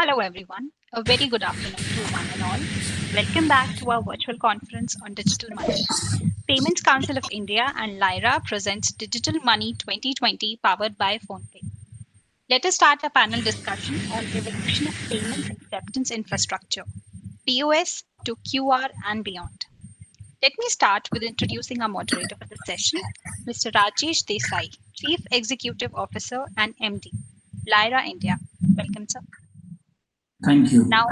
Hello, everyone. A very good afternoon to one and all. Welcome back to our virtual conference on digital money. Payments Council of India and Lyra presents Digital Money 2020 powered by PhonePe. Let us start a panel discussion on evolution of payments acceptance infrastructure, POS to QR and beyond. Let me start with introducing our moderator for the session, Mr. Rajesh Desai, Chief Executive Officer and MD, Lyra India. Welcome, sir. Thank you. Now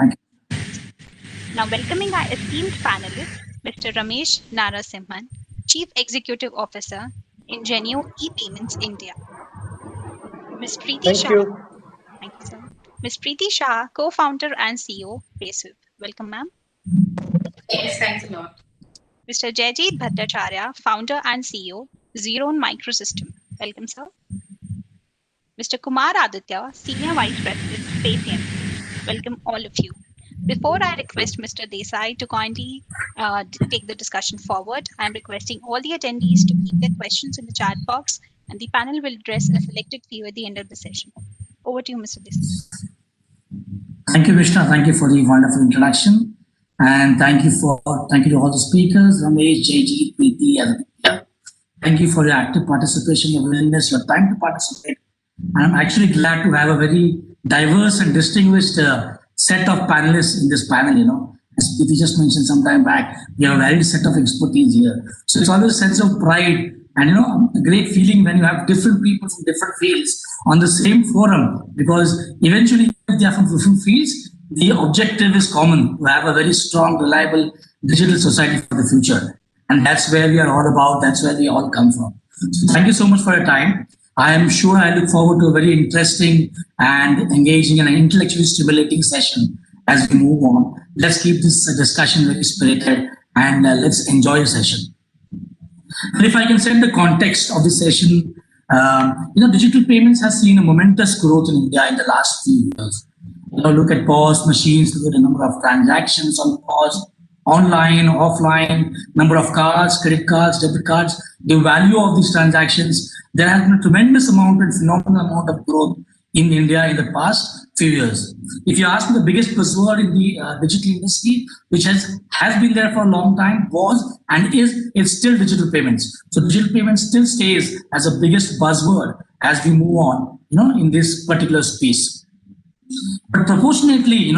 welcoming our esteemed panelist, Mr. Ramesh Narasimhan, Chief Executive Officer, Ingenico ePayments India. Ms. Priti Shah. Thank you, sir. Ms. Priti Shah, co-founder and CEO, Payswiff. Welcome, ma'am. Yes, thanks a lot. Mr. Jaijit Bhattacharya, founder and CEO, Zerone Microsystem. Welcome, sir. Mr. Kumar Aditya, Senior Vice President, Paytm. Welcome all of you. Before I request Mr. Desai to kindly take the discussion forward, I am requesting all the attendees to keep their questions in the chat box, and the panel will address a selected few at the end of the session. Over to you, Mr. Desai. Thank you, Vishnu. Thank you for the wonderful introduction, and thank you to all the speakers, Ramesh, Jaijit, Priti, Aditya. Thank you for your active participation, your willingness, your time to participate. I'm actually glad to have a very diverse and distinguished set of panelists in this panel. As Priti just mentioned some time back, we have a varied set of expertise here. So it's always a sense of pride and a great feeling when you have different people from different fields on the same forum, because eventually if they are from different fields, the objective is common, to have a very strong, reliable digital society for the future. And that's where we are all about, that's where we all come from. So thank you so much for your time. I am sure I look forward to a very interesting and engaging and intellectually stimulating session as we move on. Let's keep this discussion very spirited and let's enjoy the session. And if I can set the context of the session, digital payments has seen a momentous growth in India in the last few years. Look at POS machines, look at the number of transactions on POS, online, offline, number of cards, credit cards, debit cards, the value of these transactions. There has been a tremendous amount and phenomenal amount of growth in India in the past few years. If you ask me, the biggest buzzword in the digital industry, which has been there for a long time, was and is still digital payments. So digital payments still stays as the biggest buzzword as we move on, in this particular space. But proportionately,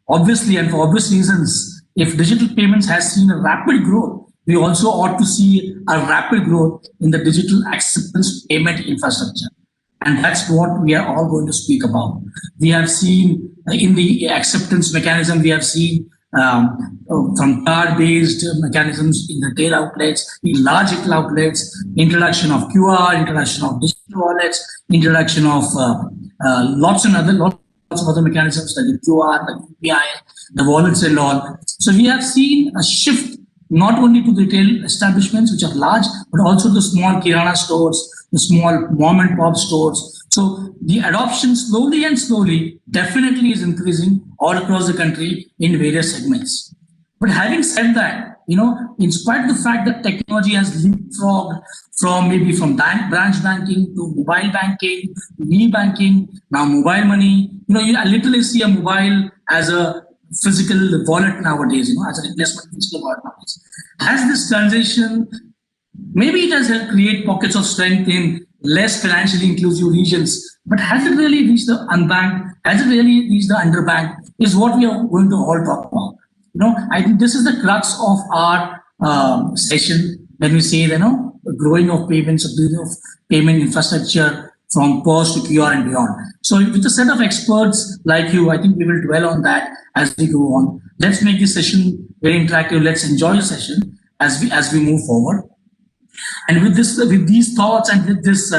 obviously and for obvious reasons, if digital payments has seen a rapid growth, we also ought to see a rapid growth in the digital acceptance payment infrastructure. And that's what we are all going to speak about. We have seen in the acceptance mechanism, we have seen from card-based mechanisms in retail outlets, in large retail outlets, introduction of QR, introduction of digital wallets, introduction of lots of other mechanisms like the QR, the UPI, the wallets and all. So we have seen a shift not only to the retail establishments, which are large, but also the small kirana stores, the small mom and pop stores. So the adoption slowly definitely is increasing all across the country in various segments. But having said that, in spite of the fact that technology has leapfrogged from branch banking to mobile banking, to e-banking, now mobile money, you literally see a mobile as a physical wallet nowadays, as a replacement physical wallet nowadays. Has this transition, maybe it has helped create pockets of strength in less financially inclusive regions, but has it really reached the unbanked? Has it really reached the underbanked? Is what we are going to all talk about. I think this is the crux of our session when we say, growing of payments, building of payment infrastructure from POS to QR and beyond. So with a set of experts like you, I think we will dwell on that as we go on. Let's make this session very interactive. Let's enjoy the session as we move forward. And with these thoughts and with this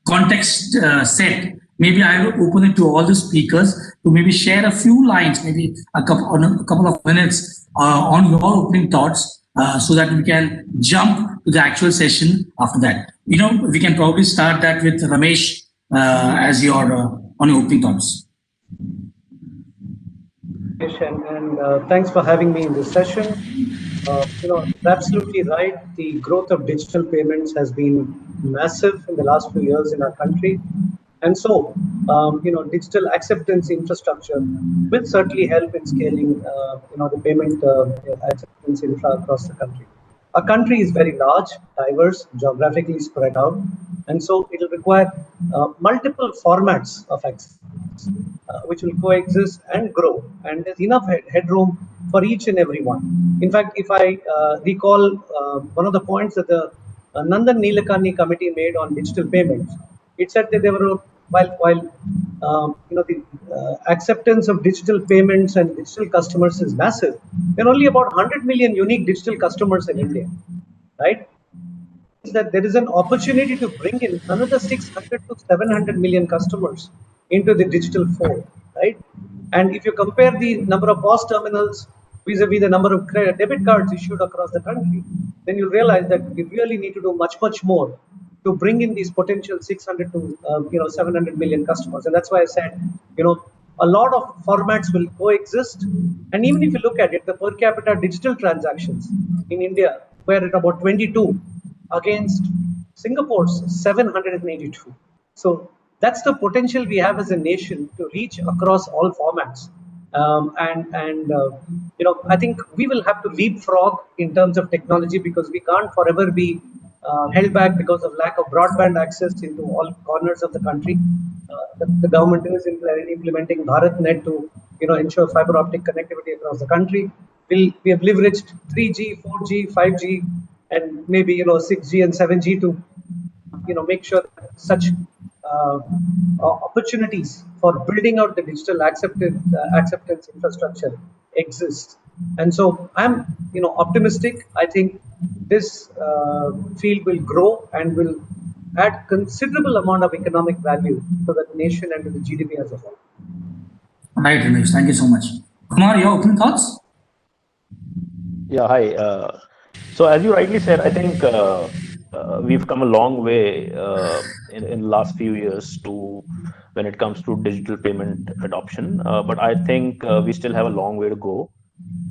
context set, maybe I will open it to all the speakers to maybe share a few lines, maybe a couple of minutes on your opening thoughts, so that we can jump to the actual session after that. We can probably start that with Ramesh as your on your opening thoughts. And thanks for having me in this session. You're absolutely right. The growth of digital payments has been massive in the last few years in our country. And so digital acceptance infrastructure will certainly help in scaling, the payment acceptance infra across the country. Our country is very large, diverse, geographically spread out, and so it will require multiple formats of acceptance, which will coexist and grow. And there's enough headroom for each and every one. In fact, if I recall one of the points that the Nandan Nilekani committee made on digital payments, it said that there were the acceptance of digital payments and digital customers is massive. There are only about 100 million unique digital customers in India, right? That there is an opportunity to bring in another 600 to 700 million customers into the digital fold, right? And if you compare the number of POS terminals vis-a-vis the number of debit cards issued across the country, then you realize that we really need to do much more to bring in these potential 600 to 700 million customers. And that's why I said, a lot of formats will coexist. And even if you look at it, the per capita digital transactions in India were at about 22 against Singapore's 782. So that's the potential we have as a nation to reach across all formats. I think we will have to leapfrog in terms of technology, because we can't forever be held back because of lack of broadband access into all corners of the country. The government is implementing BharatNet to ensure fiber optic connectivity across the country. We have leveraged 3G, 4G, 5G, and maybe 6G and 7G to make sure that such opportunities for building out the digital acceptance infrastructure exist. And so I'm optimistic. I think this field will grow and will add considerable amount of economic value to the nation and to the GDP as a whole. Right, Ramesh. Thank you so much. Kumar, your opening thoughts? Yeah, hi. So as you rightly said, I think we've come a long way in the last few years to when it comes to digital payment adoption. But I think we still have a long way to go.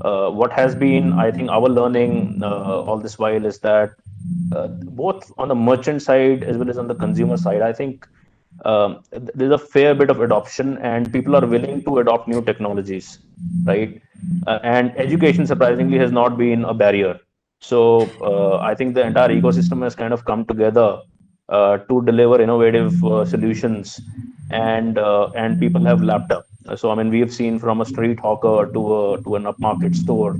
What has been, I think, our learning all this while is that both on the merchant side as well as on the consumer side, I think there's a fair bit of adoption and people are willing to adopt new technologies, right? And education surprisingly has not been a barrier. So I think the entire ecosystem has kind of come together to deliver innovative solutions, and people have lapped up. So I mean, we have seen from a street hawker to an upmarket store,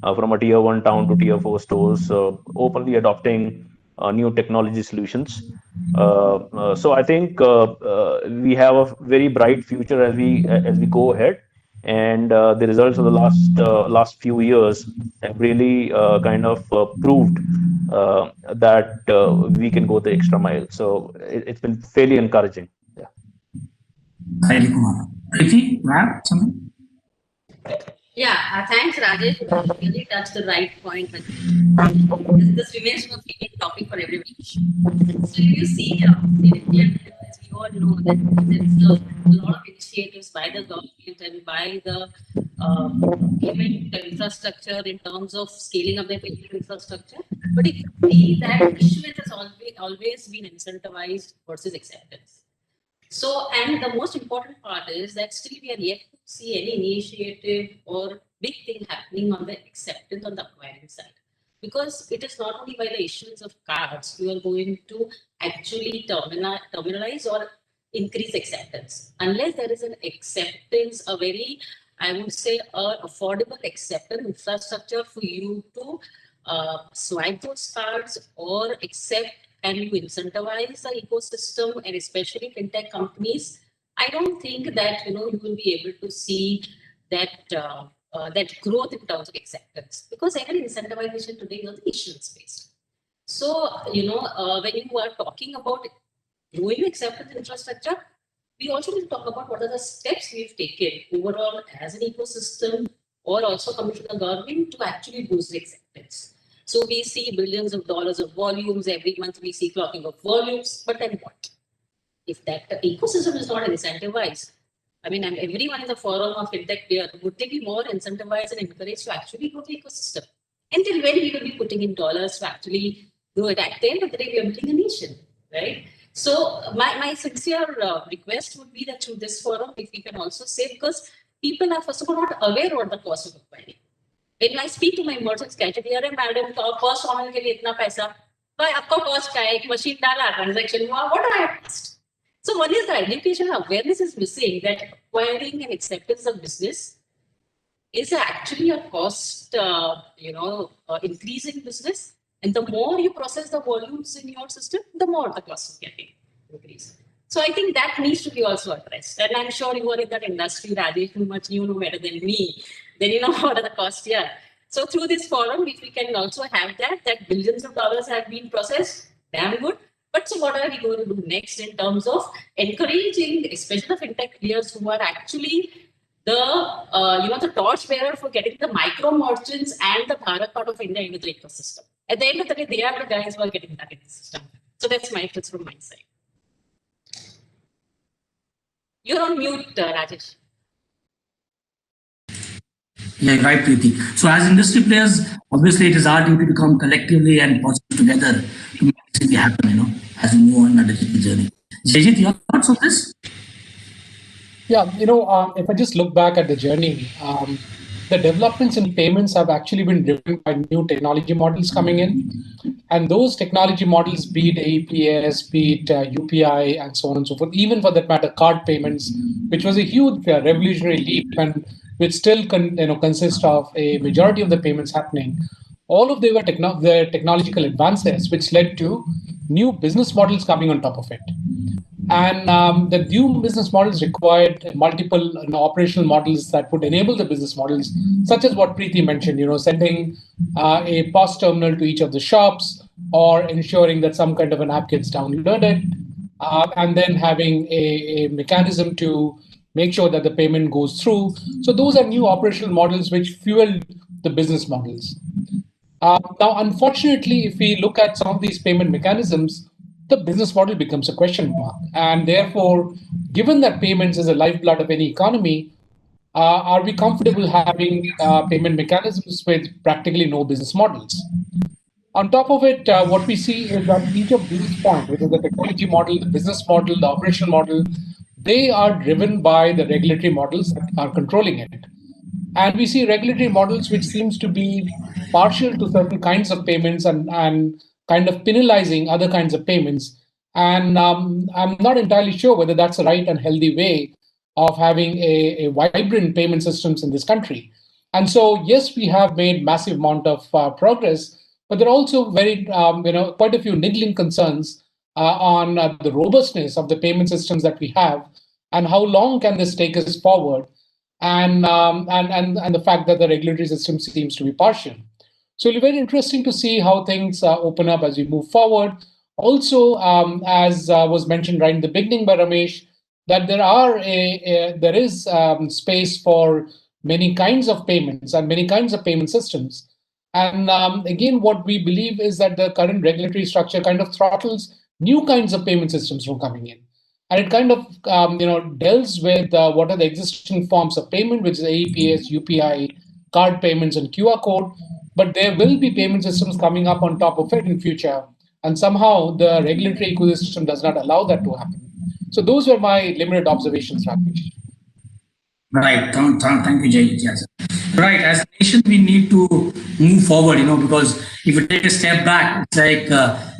from a tier 1 town to tier 4 stores, openly adopting new technology solutions. So I think we have a very bright future as we go ahead, and the results of the last few years have really kind of proved that we can go the extra mile. So it's been fairly encouraging. Yeah. Thank you, Kumar. Priti, Rab, something? Yeah, thanks, Rajesh. You really touched the right point. This remains a favorite topic for everybody. So if you see in India, as we all know, that there is a lot of initiatives by the government and by the payment infrastructure in terms of scaling up their payment infrastructure. But if you see that issuance has always been incentivized versus acceptance. So, and the most important part is that still we are yet to see any initiative or big thing happening on the acceptance on the acquiring side. Because it is not only by the issuance of cards you are going to actually terminalize or increase acceptance. Unless there is an acceptance, a very, I would say, affordable acceptance infrastructure for you to swipe those cards or accept, and you incentivize the ecosystem and especially fintech companies, I don't think that you will be able to see that that growth in terms of acceptance, because every incentivization today is issuance based. So when you are talking about growing acceptance infrastructure, we also need to talk about what are the steps we've taken overall as an ecosystem or also coming from the government to actually boost the acceptance. So we see billions of dollars of volumes every month. We see clocking of volumes, but then what? If that ecosystem is not incentivized, I mean, and everyone in the forum of fintech here, would they be more incentivized and encouraged to actually grow the ecosystem? Until when we will be putting in dollars to actually grow it? At the end of the day, we are building a nation, right? So my sincere request would be that through this forum, if we can also say, because people are first of all not aware what the cost of acquiring. When I speak to my merchants, कहते हैं, madam, cost online के लिए इतना पैसा, भाई आपका cost क्या है? एक machine डाला, transaction हुआ, what do I have cost? So one is the education awareness is missing that acquiring and acceptance of business is actually a cost, increasing business. And the more you process the volumes in your system, the more the cost is getting increased. So I think that needs to be also addressed. And I'm sure you are in that industry, Rajesh, too much you know better than me. Then you know what are the costs here. So through this forum, if we can also have that billions of dollars have been processed, damn good. But so what are we going to do next in terms of encouraging, especially the fintech players who are actually the torch bearer for getting the micro merchants and the Bharat part of India into the ecosystem. At the end of the day, they are the guys who are getting that in the system. So that's my thoughts from my side. You're on mute, Rajesh. Yeah, right, Priti. So as industry players, obviously it is our duty to come collectively and positive together to make it happen, as we move on our digital journey. Jaijit, your thoughts on this? Yeah, if I just look back at the journey, the developments in payments have actually been driven by new technology models coming in. And those technology models, be it APS, be it UPI, and so on and so forth, even for that matter, card payments, which was a huge revolutionary leap and which still consists of a majority of the payments happening. All of them were the technological advances, which led to new business models coming on top of it. And the new business models required multiple operational models that would enable the business models, such as what Priti mentioned, sending a POS terminal to each of the shops or ensuring that some kind of an app gets downloaded, and then having a mechanism to make sure that the payment goes through. So those are new operational models which fuel the business models. Now, unfortunately, if we look at some of these payment mechanisms, the business model becomes a question mark. And therefore, given that payments is the lifeblood of any economy, are we comfortable having payment mechanisms with practically no business models? On top of it, what we see is that each of these points, whether the technology model, the business model, the operational model, they are driven by the regulatory models that are controlling it. And we see regulatory models which seems to be partial to certain kinds of payments and kind of penalizing other kinds of payments. And I'm not entirely sure whether that's a right and healthy way of having a vibrant payment systems in this country. And so, yes, we have made massive amount of progress, but there are also very, quite a few niggling concerns on the robustness of the payment systems that we have, and how long can this take us forward, and the fact that the regulatory system seems to be partial. So it'll be very interesting to see how things open up as we move forward. Also, as was mentioned right in the beginning by Ramesh, that there is space for many kinds of payments and many kinds of payment systems. And again, what we believe is that the current regulatory structure kind of throttles new kinds of payment systems from coming in. And it kind of deals with what are the existing forms of payment, which is APS, UPI, card payments, and QR code. But there will be payment systems coming up on top of it in future. And somehow the regulatory ecosystem does not allow that to happen. So those were my limited observations, Ramesh. Right. Thank you, Jay. Yes. Right. As a nation, we need to move forward, because if we take a step back, it's like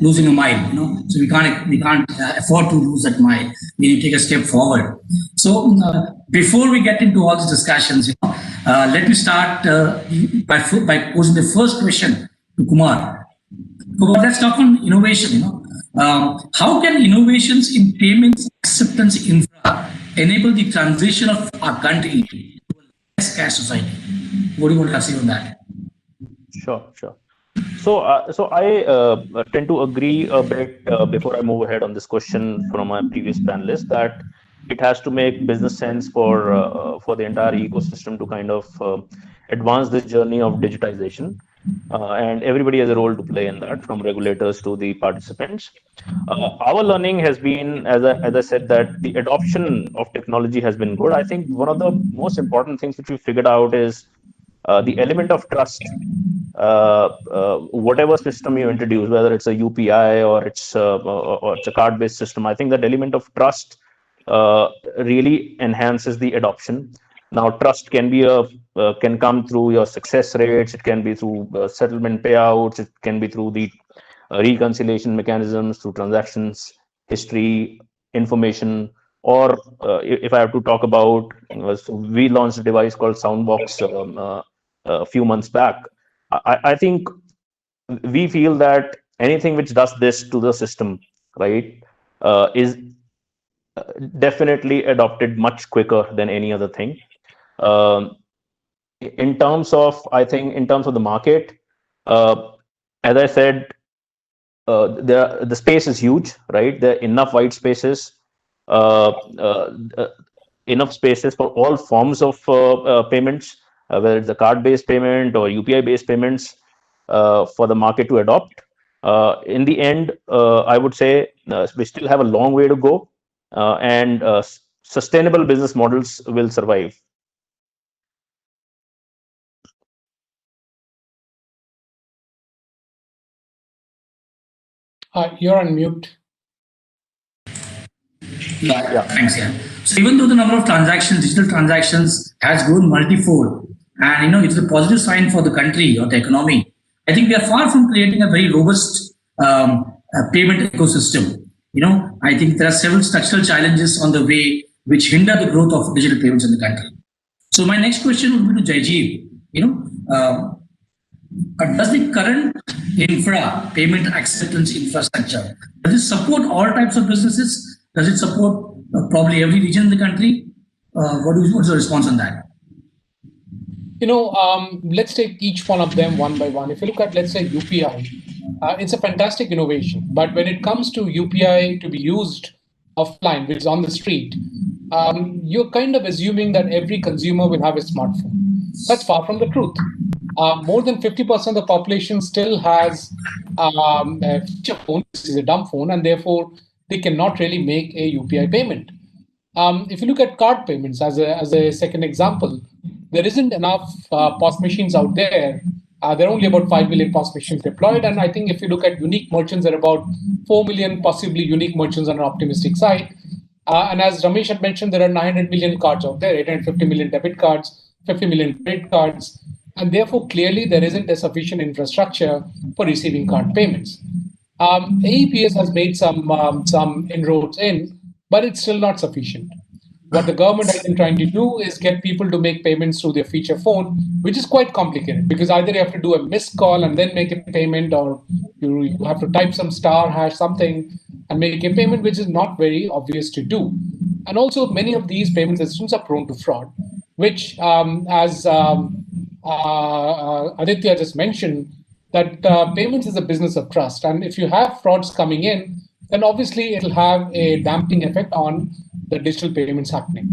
losing a mile, So we can't afford to lose that mile. We need to take a step forward. So before we get into all these discussions, let me start by posing the first question to Kumar. Kumar, let's talk on innovation. How can innovations in payments acceptance infra enable the transition of our country to a less cash society? What do you want to say on that? Sure. So I tend to agree a bit before I move ahead on this question from my previous panelist, that it has to make business sense for the entire ecosystem to kind of advance this journey of digitization. And everybody has a role to play in that, from regulators to the participants. Our learning has been, as I said, that the adoption of technology has been good. I think one of the most important things which we figured out is the element of trust, whatever system you introduce, whether it's a UPI or it's a card-based system, I think that element of trust really enhances the adoption. Now, trust can come through your success rates. It can be through settlement payouts. It can be through the reconciliation mechanisms, through transactions history, information, or if I have to talk about, so we launched a device called Soundbox a few months back. I think we feel that anything which does this to the system, right, is definitely adopted much quicker than any other thing. Um, in terms of, I think, in terms of the market, as I said, the space is huge, right? There are enough white spaces, uh, uh, uh, enough spaces for all forms of payments, whether it's a card-based payment or UPI-based payments, for the market to adopt. In the end, I would say we still have a long way to go, and sustainable business models will survive. You're on mute. Yeah, thanks. Yeah. So even though the number of transactions, digital transactions, has grown multifold, and it's a positive sign for the country or the economy, I think we are far from creating a very robust payment ecosystem. I think there are several structural challenges on the way which hinder the growth of digital payments in the country. So my next question would be to Jaijit. Does the current payment acceptance infrastructure, does it support all types of businesses? Does it support probably every region in the country? What's your response on that? Let's take each one of them one by one. If you look at, let's say, UPI, it's a fantastic innovation. But when it comes to UPI to be used offline, which is on the street, you're kind of assuming that every consumer will have a smartphone. That's far from the truth. More than 50% of the population still has a feature phone, which is a dumb phone, and therefore they cannot really make a UPI payment. If you look at card payments as a second example, there isn't enough POS machines out there. There are only about 5 million POS machines deployed. And I think if you look at unique merchants, there are about 4 million possibly unique merchants on an optimistic side. And as Ramesh had mentioned, there are 900 million cards out there, 850 million debit cards, 50 million credit cards. And therefore, clearly, there isn't a sufficient infrastructure for receiving card payments. AEPS has made some inroads in, but it's still not sufficient. What the government has been trying to do is get people to make payments through their feature phone, which is quite complicated because either you have to do a missed call and then make a payment, or you have to type some star hash something and make a payment, which is not very obvious to do. And also, many of these payment systems are prone to fraud, which, as Aditya just mentioned, that payments is a business of trust. And if you have frauds coming in, then obviously it'll have a damping effect on the digital payments happening.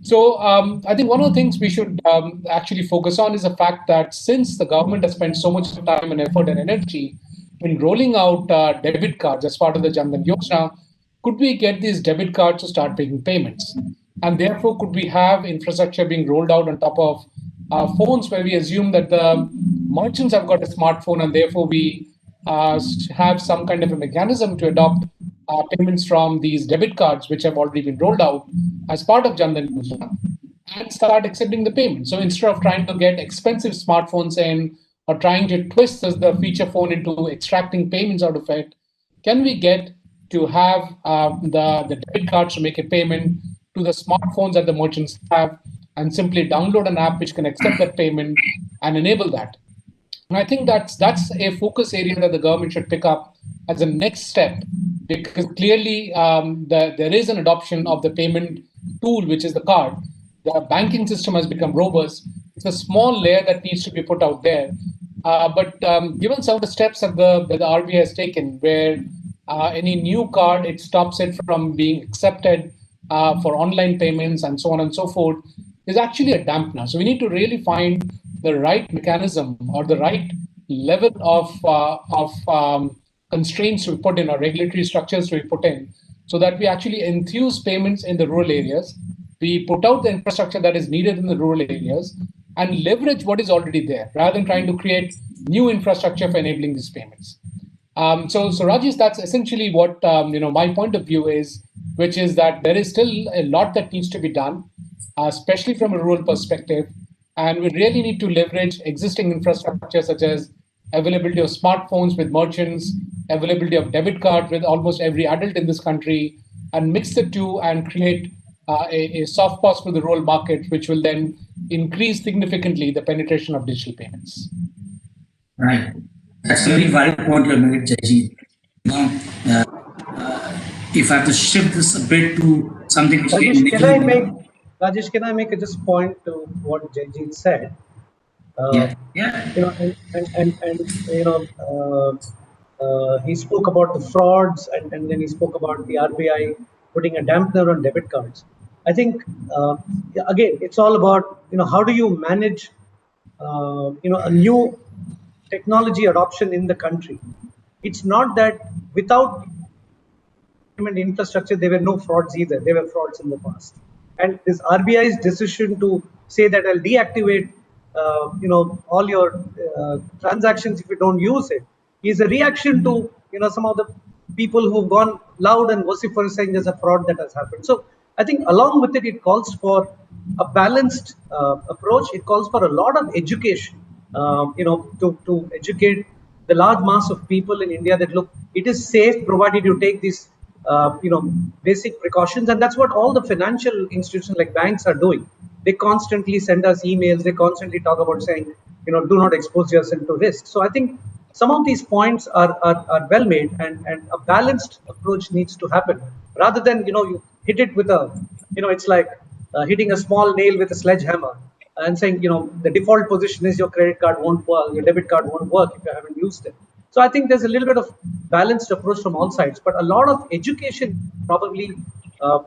So I think one of the things we should actually focus on is the fact that since the government has spent so much time and effort and energy in rolling out debit cards as part of the Jan Dhan Yojana, could we get these debit cards to start making payments? And therefore, could we have infrastructure being rolled out on top of phones where we assume that the merchants have got a smartphone and therefore we have some kind of a mechanism to adopt payments from these debit cards, which have already been rolled out as part of Jan Dhan Yojana, and start accepting the payment. So instead of trying to get expensive smartphones in or trying to twist the feature phone into extracting payments out of it, can we get to have the debit cards to make a payment to the smartphones that the merchants have and simply download an app which can accept that payment and enable that? And I think that's a focus area that the government should pick up as a next step, because clearly there is an adoption of the payment tool, which is the card. The banking system has become robust. It's a small layer that needs to be put out there. But given some of the steps that the RBI has taken, where any new card, it stops it from being accepted for online payments and so on and so forth, is actually a dampener. So we need to really find the right mechanism or the right level of constraints to be put in or regulatory structures to be put in so that we actually enthuse payments in the rural areas. We put out the infrastructure that is needed in the rural areas. and leverage what is already there rather than trying to create new infrastructure for enabling these payments. So Rajesh, that's essentially what my point of view is, which is that there is still a lot that needs to be done, especially from a rural perspective, and we really need to leverage existing infrastructure such as availability of smartphones with merchants, availability of debit cards with almost every adult in this country, and mix the two and create a soft POS for the rural market, which will then increase significantly the penetration of digital payments. Right. That's a very valid point you made, Jaijit. Uh, if I have to shift this a bit to something which Rajesh, can I make just a point to what Jaijit said? Yeah. He spoke about the frauds, and then he spoke about the RBI putting a dampener on debit cards. I think again, it's all about how do you manage a new technology adoption in the country. It's not that without infrastructure there were no frauds either. There were frauds in the past, and this RBI's decision to say that I'll deactivate all your transactions if you don't use it is a reaction to some of the people who've gone loud and vociferous saying there's a fraud that has happened. So I think along with it, it calls for a balanced approach. It calls for a lot of education, to educate the large mass of people in India that look, it is safe provided you take these basic precautions, and that's what all the financial institutions like banks are doing. They constantly send us emails. They constantly talk about saying, do not expose yourself to risk. So I think some of these points are well made, and a balanced approach needs to happen rather than you hit it with a it's like hitting a small nail with a sledgehammer and saying the default position is your credit card won't work, your debit card won't work if you haven't used it. So I think there's a little bit of balanced approach from all sides, but a lot of education probably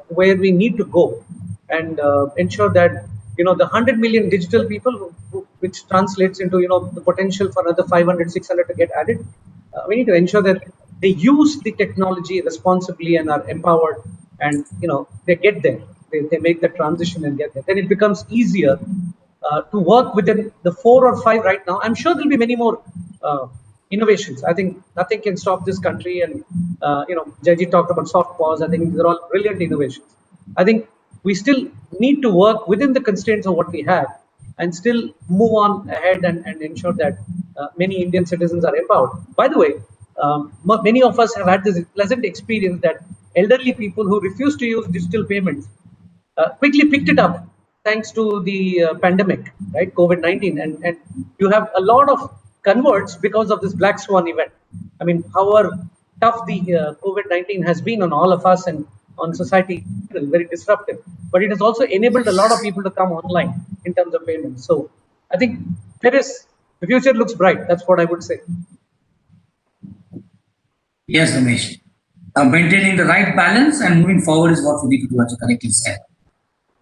where we need to go and ensure that the 100 million digital people, which translates into the potential for another 500, 600 to get added. We need to ensure that they use the technology responsibly and are empowered, and they get there. They make the transition and get there. Then it becomes easier to work within the 4 or 5 right now. I'm sure there'll be many more innovations. I think nothing can stop this country. And Jaijit talked about soft POS. I think they're all brilliant innovations. I think we still need to work within the constraints of what we have and still move on ahead and ensure that many Indian citizens are empowered. By the way, many of us have had this pleasant experience that elderly people who refuse to use digital payments quickly picked it up thanks to the pandemic, right? COVID-19. And you have a lot of converts because of this black swan event. I mean, however tough the COVID-19 has been on all of us and on society, very disruptive, but it has also enabled a lot of people to come online in terms of payments. So I think the future looks bright. That's what I would say. Yes, Ramesh. Maintaining the right balance and moving forward is what we need to do, as you correctly said.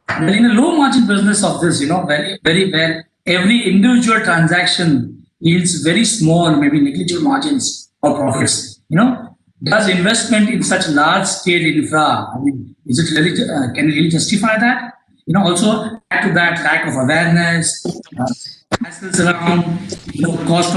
Well, in a low margin business of this, where every individual transaction yields very small, maybe negligible margins or profits, does investment in such large scale infra, is it really, can you really justify that? Also add to that lack of awareness, hassles around, cost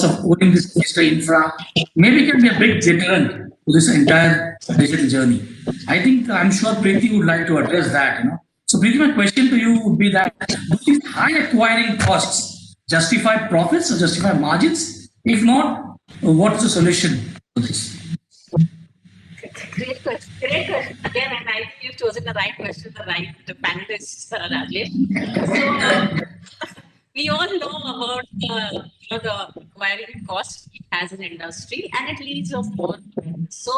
of owning this digital infra, maybe can be a big deterrent to this entire digital journey. I'm sure Priti would like to address that, So Priti, my question to you would be that, do these high acquiring costs justify profits or justify margins? If not, what is the solution to this? Great question. Again, and I think you've chosen the right question, the right panelist, Rajesh. So, we all know about the acquiring cost as an industry, and it leads of more. So,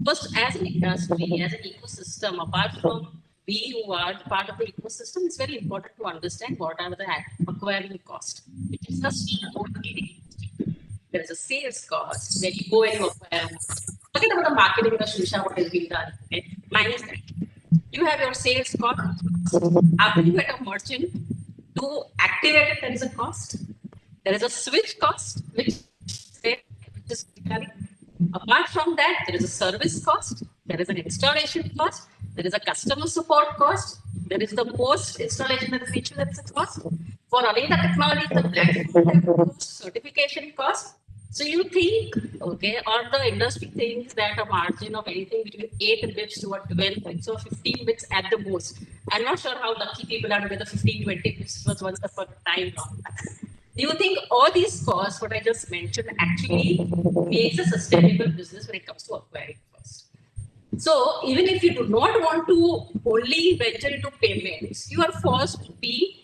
first, as an industry, as an ecosystem, apart from we who are part of the ecosystem, it's very important to understand what are the acquiring costs. It is just marketing. There is a sales cost. When you go and you acquire, forget about the marketing, the shusha, what is being done. Okay? Minus that. You have your sales cost. After you get a merchant to activate it, there is a cost. There is a switch cost, which is apart from that, there is a service cost, there is an installation cost, there is a customer support cost, There is the post-installation and feature that's a cost. For running the technology, the platform cost, certification cost. So you think, okay, or the industry thinks that a margin of anything between 8 bits to 12 bits or 15 bits at the most. I'm not sure how lucky people are to get the 15, 20 bits was once upon a time. Do you think all these costs, what I just mentioned, actually makes a sustainable business when it comes to acquiring costs? So even if you do not want to only venture into payments, you are forced to be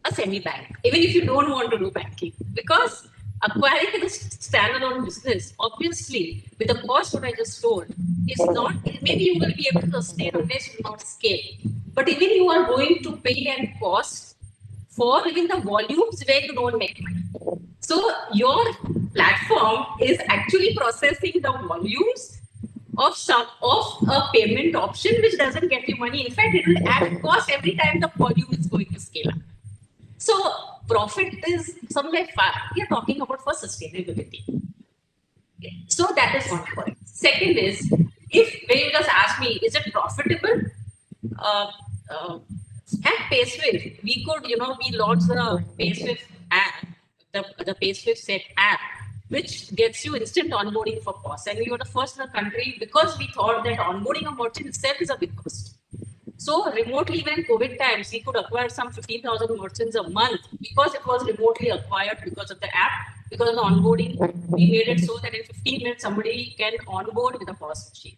a semi-bank, even if you don't want to do banking, because acquiring a standalone business, obviously, with the cost what I just told, is not, maybe you will be able to sustain unless you do not scale. But even you are going to pay and cost for even the volumes where you don't make money. So your platform is actually processing the volumes of a payment option which doesn't get you money. In fact, it will add cost every time the volume is going to scale up. So profit is somewhere far. We are talking about for sustainability. So that is one point. Second is, if when you just ask me, is it profitable? At Payswiff, we could, we launched the Payswiff app, the Payswiff Set app, which gets you instant onboarding for POS. And we were the first in the country because we thought that onboarding a merchant itself is a big cost. So remotely, when COVID times, we could acquire some 15,000 merchants a month because it was remotely acquired because of the app, because of the onboarding. We made it so that in 15 minutes, somebody can onboard with a POS machine.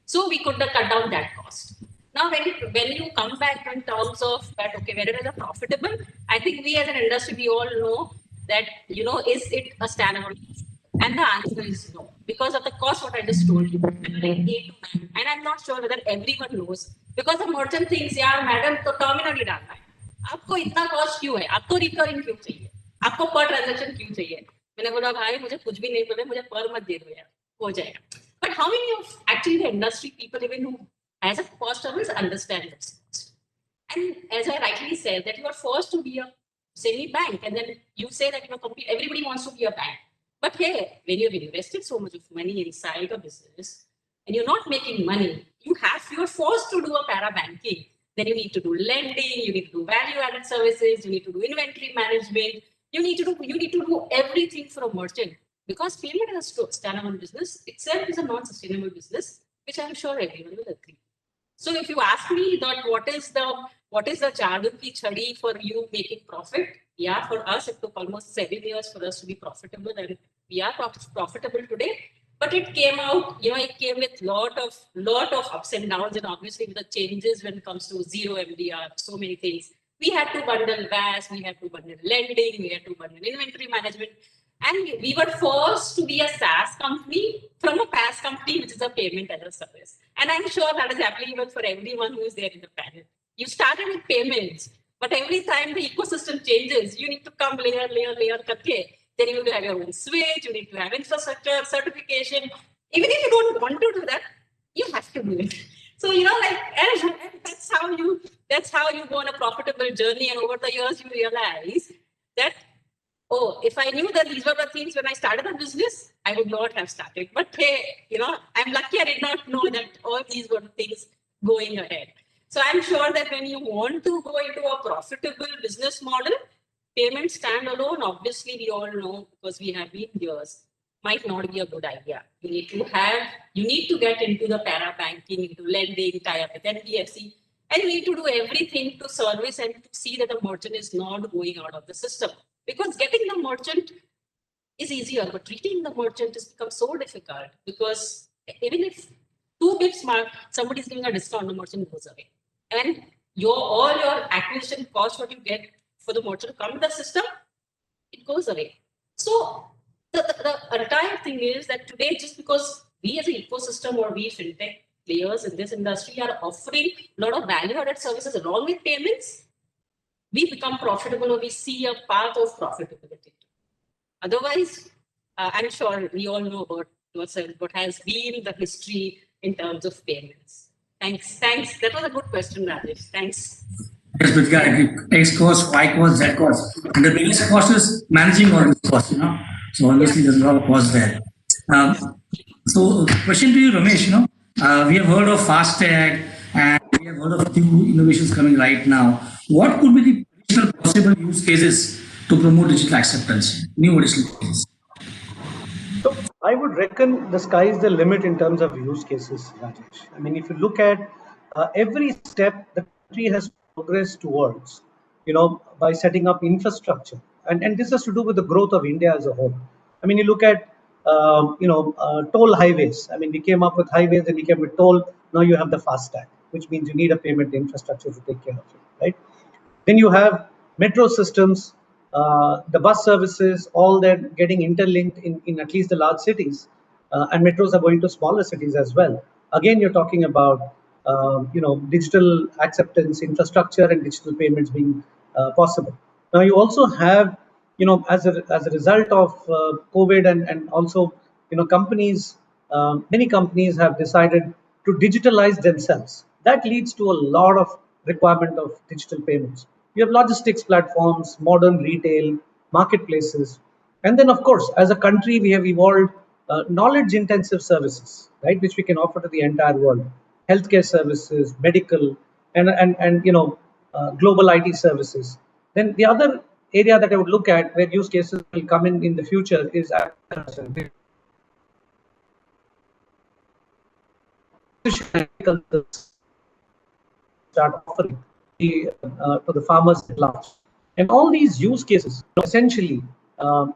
So we could cut down that cost. Now, when you come back in terms of that, okay, whether it is profitable, I think we as an industry, we all know that, is it a standalone? And the answer is no, because of the cost what I just told you. And I'm not sure whether everyone knows, because the merchant thinks, yeah, madam, तो terminal ही डालना है. आपको इतना cost क्यों है? आपको recurring क्यों चाहिए? आपको per transaction क्यों चाहिए? मैंने बोला भाई मुझे कुछ भी नहीं बोले, मुझे per मत दे दो यार, हो जाएगा. But how many of actually the industry people even who as a cost owners understand this? And as I rightly said, that you are forced to be a semi-bank, and then you say that everybody wants to be a bank. But hey, when you've invested so much of money inside a business and you're not making money, you're forced to do a para-banking. Then you need to do lending, you need to do value-added services, you need to do inventory management, you need to do everything for a merchant. Because payment as a standalone business itself is a non-sustainable business, which I'm sure everyone will agree. So if you ask me that what is the jargon ki chadi for you making profit? Yeah, for us it took almost 7 years for us to be profitable, and we are profitable today. But it came out, it came with lot of ups and downs, and obviously with the changes when it comes to zero MDR, so many things. We had to bundle VAS, we had to bundle lending, we had to bundle inventory management. And we were forced to be a SaaS company from a PaaS company, which is a payment as a service. And I'm sure that is applicable for everyone who is there in the panel. You started with payments, but every time the ecosystem changes, you need to come layer, karke. Then you need to have your own switch, you need to have infrastructure, certification. Even if you don't want to do that, you have to do it. So, and that's how you go on a profitable journey. And over the years, you realize that, oh, if I knew that these were the things when I started the business, I would not have started. But hey, I'm lucky I did not know that all these were things going ahead. So I'm sure that when you want to go into a profitable business model, payment standalone, obviously we all know because we have been years, might not be a good idea. You need to get into the para banking, into lending, tie up with NBFC, and you need to do everything to service and to see that the merchant is not going out of the system. Because getting the merchant is easier, but treating the merchant has become so difficult, because even if 2 bits mark, somebody is giving a discount, the merchant goes away. And all your acquisition cost, what you get for the merchant to come to the system, it goes away. So the entire thing is that today, just because we as an ecosystem or we fintech players in this industry are offering a lot of value-added services along with payments, we become profitable, or we see a path of profitability. Otherwise, I'm sure we all know about what has been the history in terms of payments. Thanks. That was a good question, Rajesh. Thanks. Yes, but X cost, Y cost, Z cost. And the biggest cost is managing all these costs, So obviously there's a lot of cost there. So question to you, Ramesh, we have heard of FASTag, and we We have a lot of new innovations coming right now. What could be the additional possible use cases to promote digital acceptance? New additional cases. So I would reckon the sky is the limit in terms of use cases, Rajesh. I mean, if you look at every step the country has progressed towards, by setting up infrastructure, and this has to do with the growth of India as a whole. I mean, you look at toll highways. I mean, we came up with highways, and we came with toll. Now you have the fast tag, which means you need a payment infrastructure to take care of it, right? Then you have metro systems, the bus services, all that getting interlinked in at least the large cities, and metros are going to smaller cities as well. Again, you're talking about digital acceptance infrastructure and digital payments being possible. Now you also have, as a result of COVID, and also companies, many companies have decided to digitalize themselves. That leads to a lot of requirement of digital payments. You have logistics platforms, modern retail, marketplaces. And then, of course, as a country, we have evolved knowledge intensive services, right, which we can offer to the entire world. Healthcare services, medical, and global IT services. Then the other area that I would look at where use cases will come in the future is agriculture. Start offering to the farmers at large. And all these use cases essentially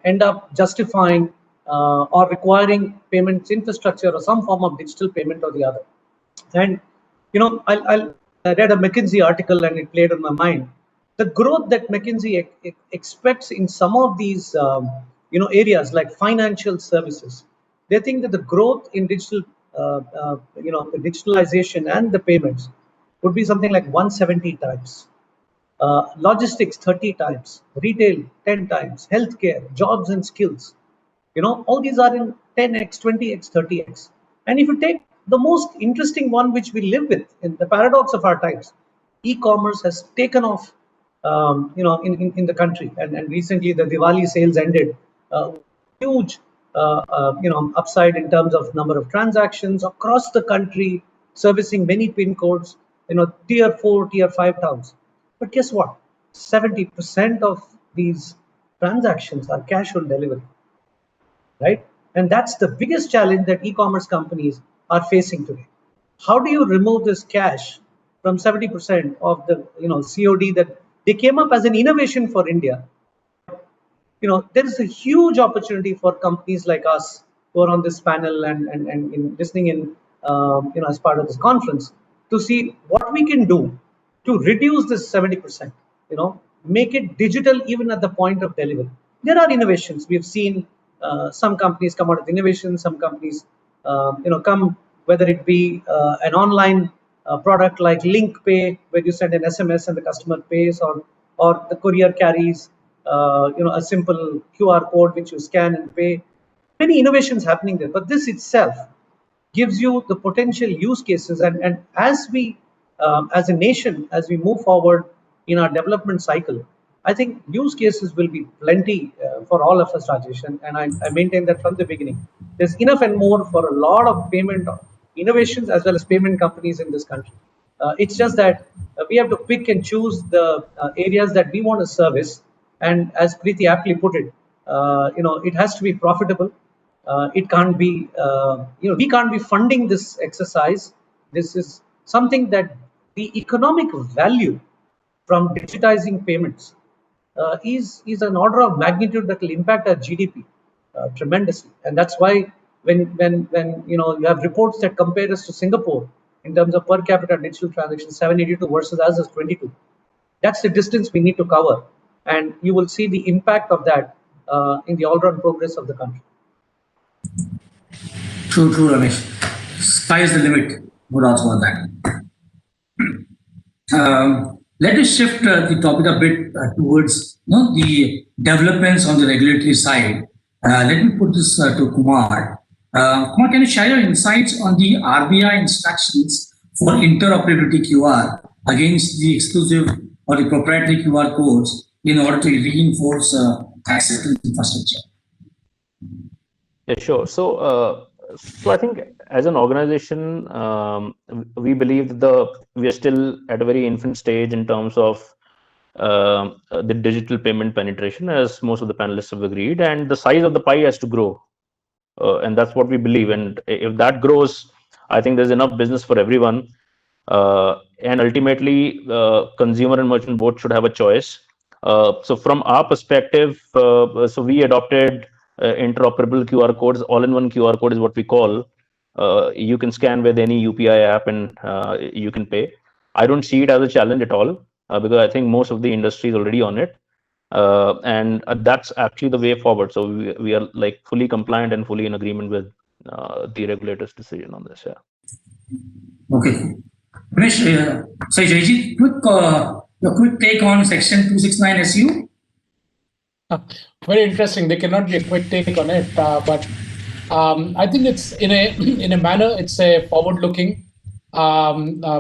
end up justifying or requiring payments infrastructure or some form of digital payment or the other. And I read a McKinsey article and it played on my mind. The growth that McKinsey expects in some of these areas like financial services, they think that the growth in digital, the digitalization and the payments would be something like 170 times. Logistics 30 times, retail 10 times, healthcare, jobs and skills. All these are in 10x, 20x, 30x. And if you take the most interesting one, which we live with in the paradox of our times, e-commerce has taken off, in the country. And recently the Diwali sales ended. Huge, upside in terms of number of transactions across the country, servicing many pin codes, tier 4, tier 5 towns. But guess what? 70% of these transactions are cash on delivery, right? And that's the biggest challenge that e-commerce companies are facing today. How do you remove this cash from 70% of the COD that they came up as an innovation for India? There is a huge opportunity for companies like us who are on this panel and in listening in, as part of this conference, to see what we can do to reduce this 70%, make it digital even at the point of delivery. There are innovations. We have seen some companies come out with innovations, some companies, come, whether it be an online product like Link Pay, where you send an SMS and the customer pays, or the courier carries, a simple QR code which you scan and pay. Many innovations happening there, but this itself gives you the potential use cases. And as we, as a nation, as we move forward in our development cycle, I think use cases will be plenty for all of us, Rajesh. And I maintain that from the beginning. There's enough and more for a lot of payment innovations as well as payment companies in this country. It's just that we have to pick and choose the areas that we want to service. And as Priti aptly put it, it has to be profitable. It can't be, we can't be funding this exercise. This is something that the economic value from digitizing payments is an order of magnitude that will impact our GDP tremendously. And that's why when you have reports that compare us to Singapore in terms of per capita digital transactions, 782 versus us is 22. That's the distance we need to cover. And you will see the impact of that in the all-round progress of the country. True, Ramesh. Sky is the limit. No doubts about that. Let us shift the topic a bit towards the developments on the regulatory side. Let me put this to Kumar. Kumar, can you share your insights on the RBI instructions for interoperability QR against the exclusive or the proprietary QR codes in order to reinforce acceptance infrastructure? Yeah, sure. So So I think as an organization, we believe that we are still at a very infant stage in terms of the digital payment penetration, as most of the panelists have agreed, and the size of the pie has to grow, and that's what we believe. And if that grows, I think there's enough business for everyone, and ultimately, consumer and merchant both should have a choice. So from our perspective, so we adopted interoperable QR codes. All-in-one QR code is what we call. You can scan with any UPI app and you can pay. I don't see it as a challenge at all because I think most of the industry is already on it. And that's actually the way forward. So we are like fully compliant and fully in agreement with the regulator's decision on this. Yeah. Okay. Ramesh, so Jaijit, your quick take on Section 269 SU? Very interesting. There cannot be a quick take on it, but I think it's in a manner it's a forward-looking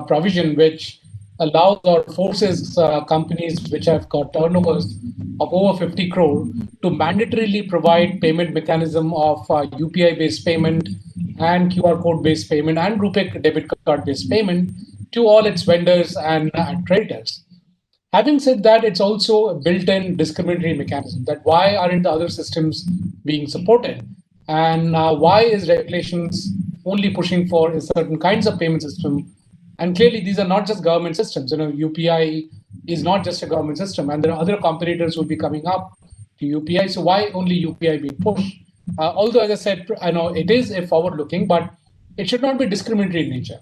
provision which allows or forces companies which have got turnovers of over 50 crore to mandatorily provide payment mechanism of UPI-based payment and QR code-based payment and RuPay debit card-based payment to all its vendors and creditors. Having said that, it's also a built-in discriminatory mechanism that why aren't the other systems being supported? And why is regulations only pushing for certain kinds of payment system? And clearly, these are not just government systems. UPI is not just a government system, and there are other competitors who will be coming up to UPI. So why only UPI being pushed? Although, as I said, I know it is a forward-looking, but it should not be discriminatory in nature.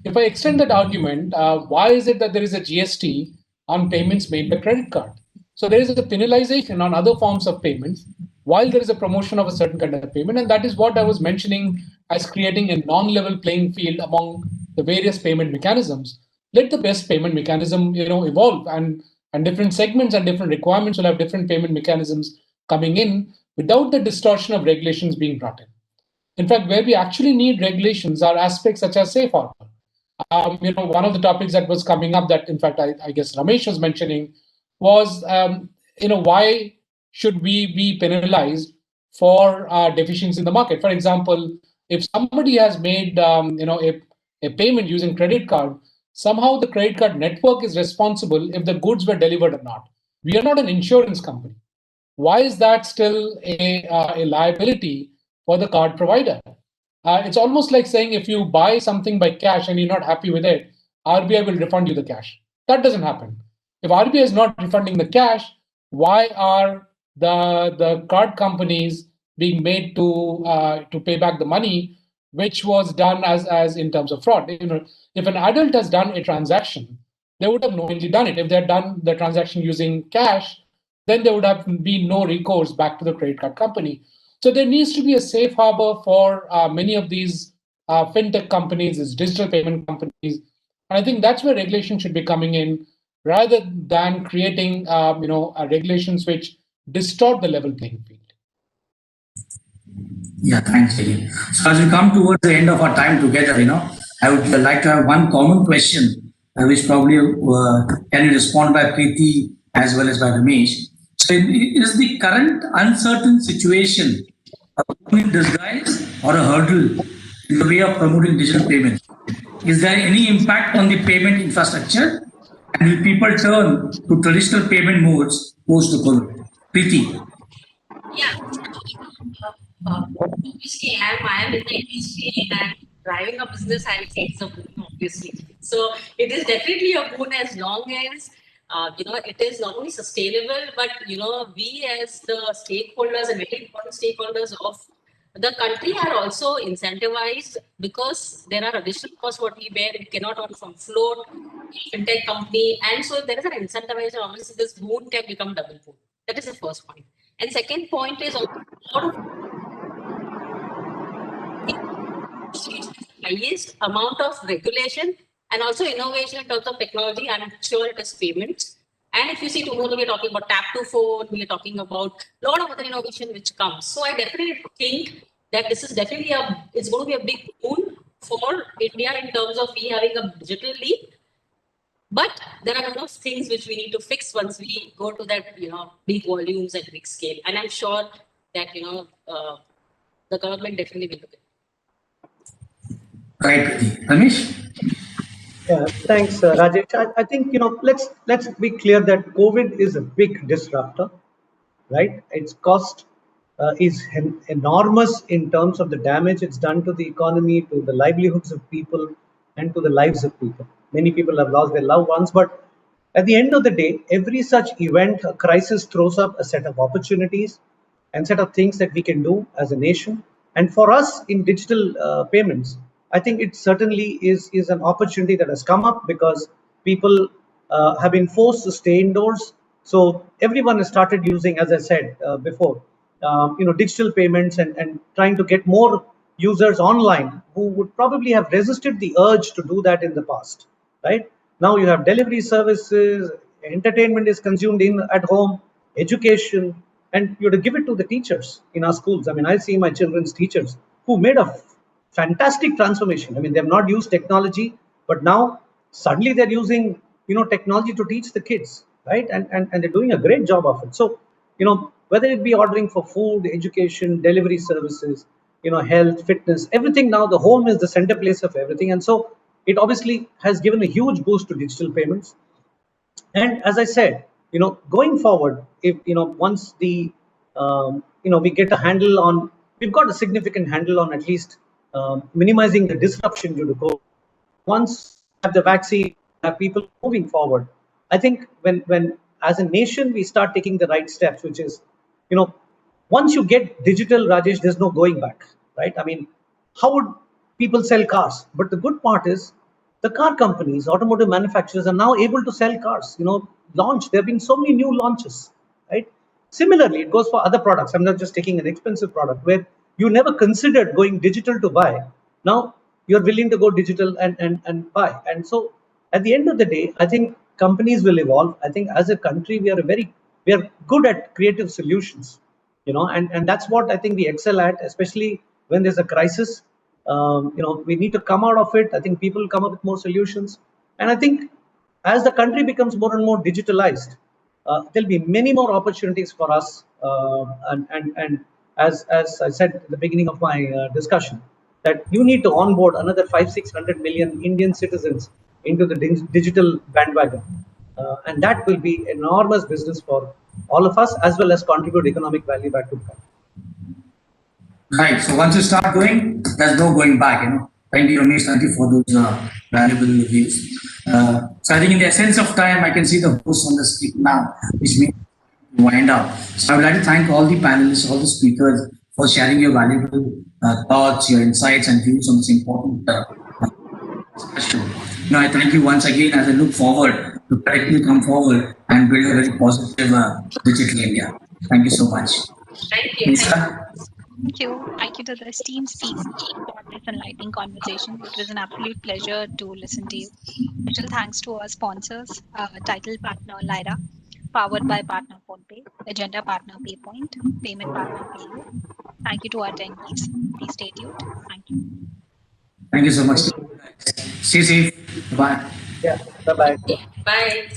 If I extend that argument, why is it that there is a GST on payments made by credit card? So there is a penalization on other forms of payments while there is a promotion of a certain kind of payment. And that is what I was mentioning as creating a non-level playing field among the various payment mechanisms. Let the best payment mechanism evolve, and different segments and different requirements will have different payment mechanisms coming in without the distortion of regulations being brought in. In fact, where we actually need regulations are aspects such as safe harbor. One of the topics that was coming up that, in fact, I guess Ramesh was mentioning was, why should we be penalized for deficiency in the market? For example, if somebody has made, a payment using credit card, somehow the credit card network is responsible if the goods were delivered or not. We are not an insurance company. Why is that still a liability for the card provider? It's almost like saying if you buy something by cash and you're not happy with it, RBI will refund you the cash. That doesn't happen. If RBI is not refunding the cash, why are the card companies being made to pay back the money, which was done as in terms of fraud? If an adult has done a transaction, they would have knowingly done it. If they had done the transaction using cash, then there would have been no recourse back to the credit card company. So there needs to be a safe harbor for many of these fintech companies, these digital payment companies. And I think that's where regulation should be coming in rather than creating regulations which distort the level playing field. Yeah, thanks, Jay. So as we come towards the end of our time together, I would like to have one common question, which probably can be responded by Priti as well as by Ramesh. So is the current uncertain situation a in disguise or a hurdle in the way of promoting digital payments? Is there any impact on the payment infrastructure? And will people turn to traditional payment modes post the COVID? Priti. Yeah. Obviously, I am in the industry and driving a business, I would say it's a boon, obviously. So it is definitely a boon as long as it is not only sustainable, but we as the stakeholders and very important stakeholders of the country are also incentivized because there are additional costs what we bear. It cannot earn from float, fintech company, and so there is an incentivization. Obviously, this boon can become double boon. That is the first point. And second point is a lot of highest amount of regulation and also innovation in terms of technology. I'm sure it is payments. And if you see tomorrow, we're talking about tap to phone, we're talking about a lot of other innovation which comes. So I definitely think that this is definitely it's going to be a big boon for India in terms of we having a digital leap. But there are a lot of things which we need to fix once we go to that, big volumes and big scale. And I'm sure that, the government definitely will look at it. Right, Priti. Ramesh? Yeah, thanks, Rajesh. I think let's be clear that COVID is a big disruptor, right? Its cost is enormous in terms of the damage it's done to the economy, to the livelihoods of people, and to the lives of people. Many people have lost their loved ones, but at the end of the day, every such event, a crisis throws up a set of opportunities and set of things that we can do as a nation. And for us in digital payments, I think it certainly is an opportunity that has come up because people have been forced to stay indoors. So everyone has started using, as I said before, digital payments and trying to get more users online who would probably have resisted the urge to do that in the past, right? Now you have delivery services, entertainment is consumed in at home, education, and you have to give it to the teachers in our schools. I mean, I see my children's teachers who made a fantastic transformation. I mean, they've not used technology, but now suddenly they're using technology to teach the kids, right? And they're doing a great job of it. So whether it be ordering for food, education, delivery services, health, fitness, everything, now the home is the center place of everything. And so it obviously has given a huge boost to digital payments. And as I said, going forward, if once the we get a handle on, we've got a significant handle on at least minimizing the disruption due to COVID. Once we have the vaccine, have people moving forward. I think when as a nation we start taking the right steps, which is, once you get digital, Rajesh, there's no going back, right? I mean, how would people sell cars? But the good part is the car companies, automotive manufacturers are now able to sell cars, launch. There have been so many new launches, right? Similarly, it goes for other products. I'm not just taking an expensive product where you never considered going digital to buy. Now you're willing to go digital and buy. And so at the end of the day, I think companies will evolve. I think as a country, we are good at creative solutions, and that's what I think we excel at, especially when there's a crisis. We need to come out of it. I think people come up with more solutions. And I think as the country becomes more and more digitalized, there'll be many more opportunities for us. And as I said at the beginning of my discussion, that you need to onboard another 500-600 million Indian citizens into the digital bandwagon. And that will be enormous business for all of us, as well as contribute economic value back to the country. Right. So once you start going, there's no going back. Thank you, Ramesh. Thank you for those valuable reviews. So I think in the essence of time, I can see the host on the screen now, which means wind up. So I would like to thank all the panelists, all the speakers for sharing your valuable thoughts, your insights and views on this important discussion. I thank you once again as I look forward to collectively come forward and build a very positive digital India. Thank you so much. Thank you. Thank you. Thank you to the esteemed speakers for this enlightening conversation. It was an absolute pleasure to listen to you. Special thanks to our sponsors, title partner Lyra, powered by partner PhonePe, agenda partner PayPoint, payment partner Payswiff. Thank you to our attendees. Please stay tuned. Thank you. Thank you so much. Stay safe. Bye. Yeah. Bye bye. Bye.